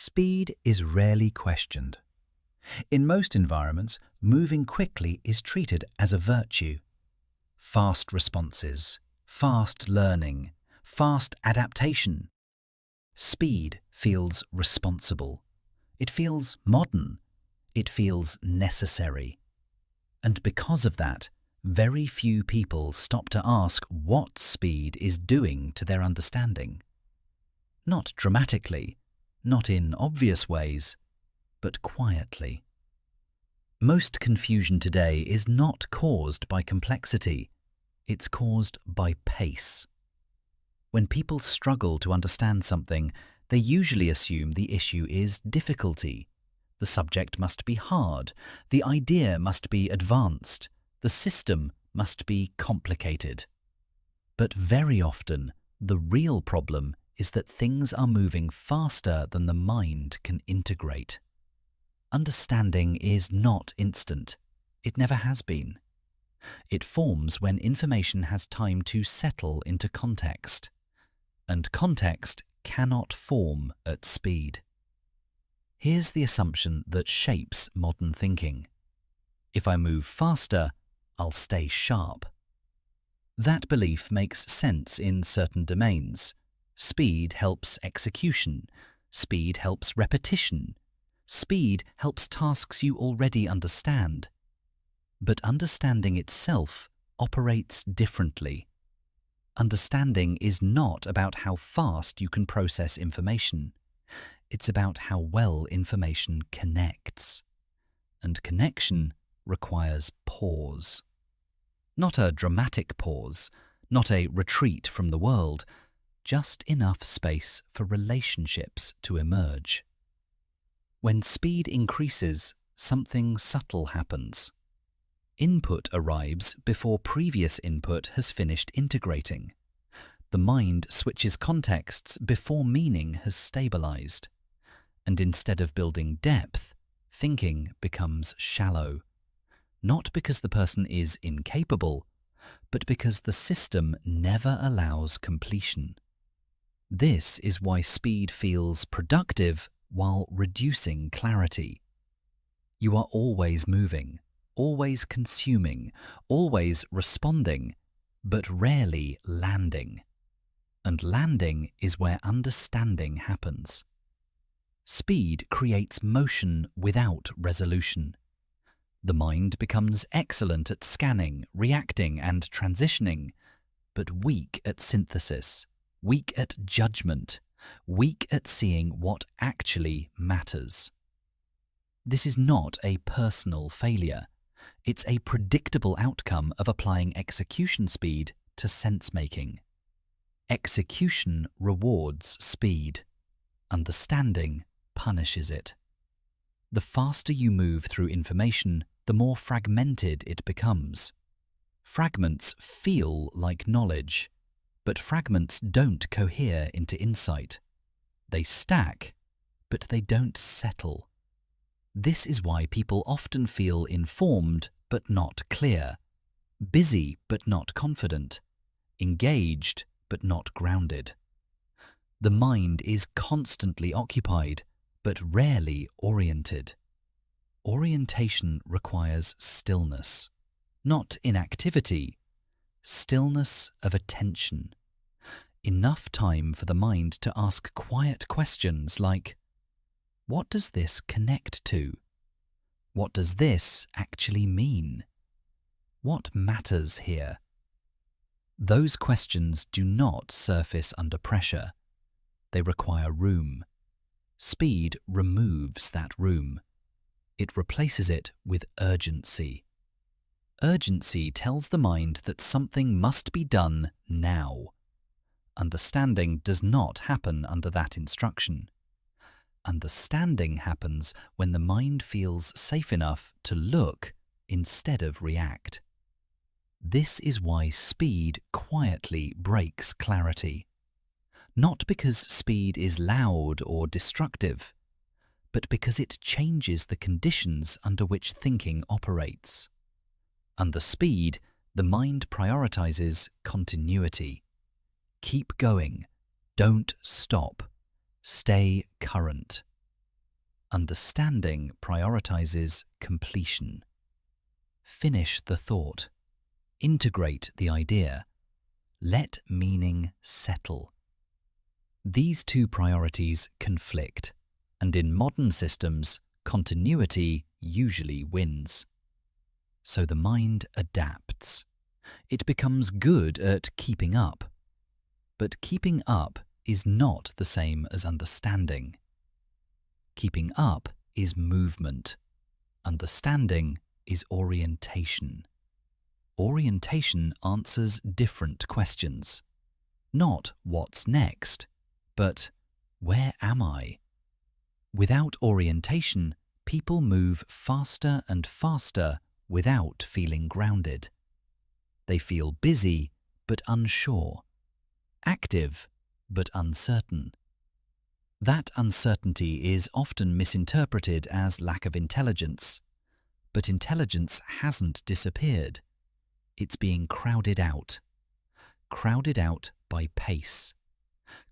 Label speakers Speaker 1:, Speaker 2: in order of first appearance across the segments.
Speaker 1: Speed is rarely questioned. In most environments, moving quickly is treated as a virtue. Fast responses, fast learning, fast adaptation. Speed feels responsible. It feels modern. It feels necessary. And because of that, very few people stop to ask what speed is doing to their understanding. Not dramatically, not in obvious ways, but quietly. Most confusion today is not caused by complexity, it's caused by pace. When people struggle to understand something, they usually assume the issue is difficulty. The subject must be hard, the idea must be advanced, the system must be complicated. But very often, the real problem is that things are moving faster than the mind can integrate. Understanding is not instant. It never has been. It forms when information has time to settle into context. And context cannot form at speed. Here's the assumption that shapes modern thinking. If I move faster, I'll stay sharp. That belief makes sense in certain domains. Speed helps execution. Speed helps repetition. Speed helps tasks you already understand. But understanding itself operates differently. Understanding is not about how fast you can process information. It's about how well information connects. And connection requires pause. Not a dramatic pause, not a retreat from the world, just enough space for relationships to emerge. When speed increases, something subtle happens. Input arrives before previous input has finished integrating. The mind switches contexts before meaning has stabilized. And instead of building depth, thinking becomes shallow. Not because the person is incapable, but because the system never allows completion. This is why speed feels productive while reducing clarity. You are always moving, always consuming, always responding, but rarely landing. And landing is where understanding happens. Speed creates motion without resolution. The mind becomes excellent at scanning, reacting, and transitioning, but weak at synthesis, weak at judgment, weak at seeing what actually matters. This is not a personal failure. It's a predictable outcome of applying execution speed to sense-making. Execution rewards speed. Understanding punishes it. The faster you move through information, the more fragmented it becomes. Fragments feel like knowledge, but fragments don't cohere into insight. They stack, but they don't settle. This is why people often feel informed but not clear, busy but not confident, engaged but not grounded. The mind is constantly occupied, but rarely oriented. Orientation requires stillness, not inactivity, stillness of attention. Enough time for the mind to ask quiet questions like, what does this connect to? What does this actually mean? What matters here? Those questions do not surface under pressure. They require room. Speed removes that room. It replaces it with urgency. Urgency tells the mind that something must be done now. Understanding does not happen under that instruction. Understanding happens when the mind feels safe enough to look instead of react. This is why speed quietly breaks clarity. Not because speed is loud or destructive, but because it changes the conditions under which thinking operates. Under speed, the mind prioritizes continuity. Keep going. Don't stop. Stay current. Understanding prioritizes completion. Finish the thought. Integrate the idea. Let meaning settle. These two priorities conflict, and in modern systems, continuity usually wins. So the mind adapts. It becomes good at keeping up. But keeping up is not the same as understanding. Keeping up is movement. Understanding is orientation. Orientation answers different questions. Not what's next, but where am I? Without orientation, people move faster and faster without feeling grounded. They feel busy but unsure, active but uncertain. That uncertainty is often misinterpreted as lack of intelligence, but intelligence hasn't disappeared. It's being crowded out by pace,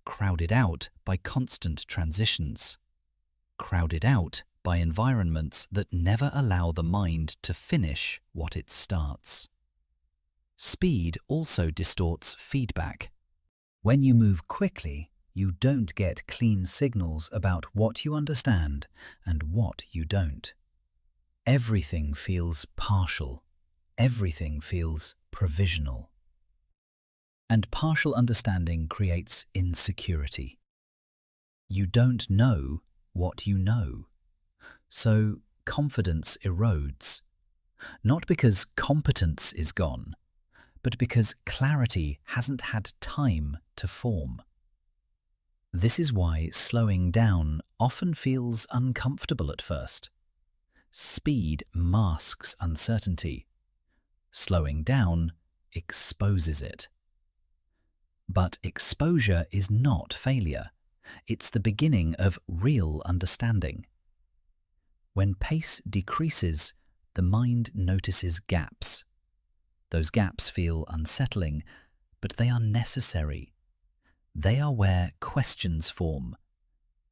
Speaker 1: crowded out by constant transitions, crowded out by environments that never allow the mind to finish what it starts. Speed also distorts feedback. When you move quickly, you don't get clean signals about what you understand and what you don't. Everything feels partial. Everything feels provisional. And partial understanding creates insecurity. You don't know what you know. So confidence erodes. Not because competence is gone, but because clarity hasn't had time to form. This is why slowing down often feels uncomfortable at first. Speed masks uncertainty. Slowing down exposes it. But exposure is not failure. It's the beginning of real understanding. When pace decreases, the mind notices gaps. Those gaps feel unsettling, but they are necessary. They are where questions form.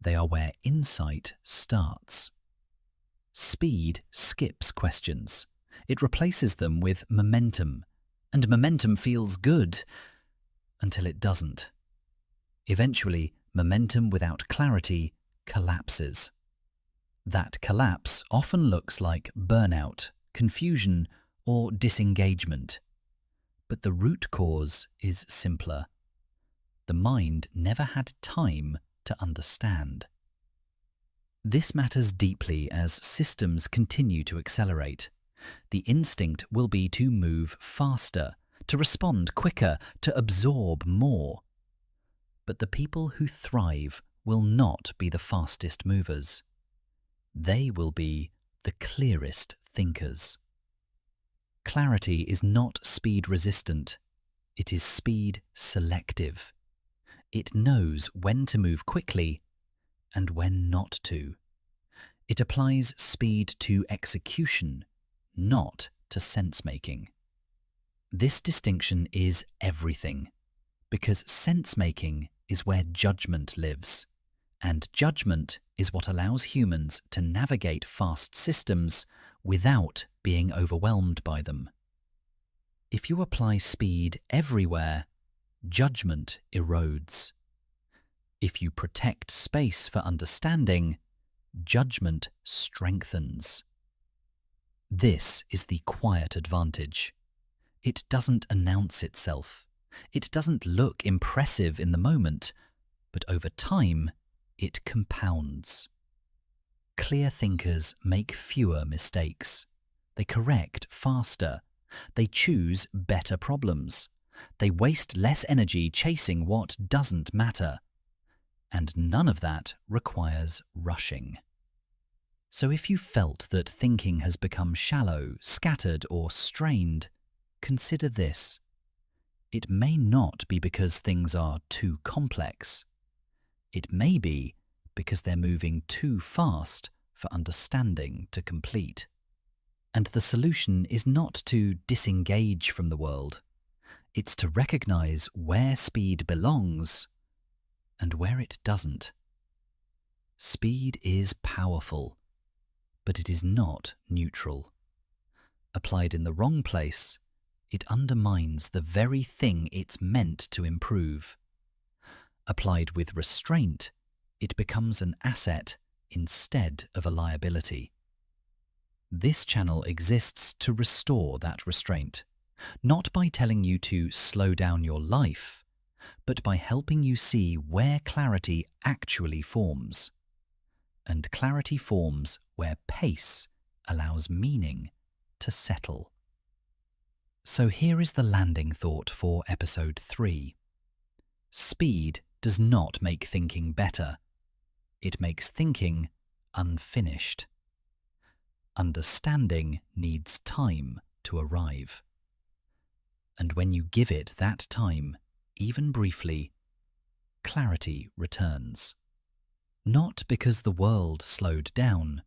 Speaker 1: They are where insight starts. Speed skips questions. It replaces them with momentum, and momentum feels good until it doesn't. Eventually, momentum without clarity collapses. That collapse often looks like burnout, confusion, or disengagement. But the root cause is simpler. The mind never had time to understand. This matters deeply as systems continue to accelerate. The instinct will be to move faster, to respond quicker, to absorb more. But the people who thrive will not be the fastest movers. They will be the clearest thinkers. Clarity is not speed resistant. It is speed selective. It knows when to move quickly and when not to. It applies speed to execution, not to sense-making. This distinction is everything, because sense-making is where judgment lives, and judgment is what allows humans to navigate fast systems without being overwhelmed by them. If you apply speed everywhere, judgment erodes. If you protect space for understanding, judgment strengthens. This is the quiet advantage. It doesn't announce itself. It doesn't look impressive in the moment, but over time, it compounds. Clear thinkers make fewer mistakes. They correct faster. They choose better problems. They waste less energy chasing what doesn't matter. And none of that requires rushing. So if you felt that thinking has become shallow, scattered, or strained, consider this. It may not be because things are too complex. It may be because they're moving too fast for understanding to complete. And the solution is not to disengage from the world. It's to recognize where speed belongs and where it doesn't. Speed is powerful, but it is not neutral. Applied in the wrong place, it undermines the very thing it's meant to improve. Applied with restraint, it becomes an asset instead of a liability. This channel exists to restore that restraint, not by telling you to slow down your life, but by helping you see where clarity actually forms. And clarity forms where pace allows meaning to settle. So here is the landing thought for episode 3. Speed does not make thinking better. It makes thinking unfinished. Understanding needs time to arrive. And when you give it that time, even briefly, clarity returns. Not because the world slowed down,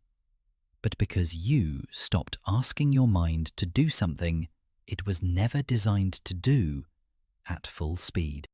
Speaker 1: but because you stopped asking your mind to do something it was never designed to do at full speed.